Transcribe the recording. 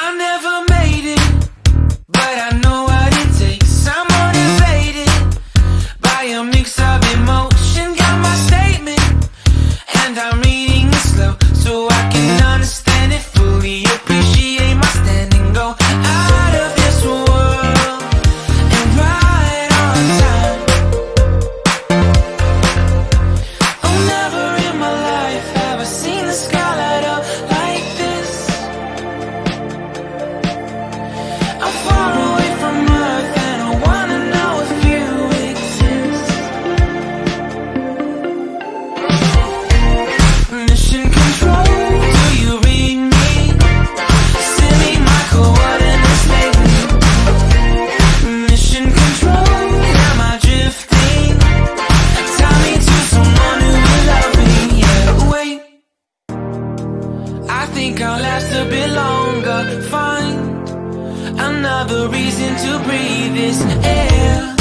I never made it, but I know what it takes. I'm motivated by a mix of emotion. Got my statement, and I'm reading it slow so I can understand it fully. Appreciate my standing, go out of this world and right on time. Oh, never in my life have I seen the sky light up like this. I'm far away from Earth and I wanna know if you exist. Mission control, do you read me? Send me my coordinates, baby. Mission control, am I drifting? Tie me to someone who will love me. Yeah, wait, I think I'll last a bit longer. Find another reason to breathe this air.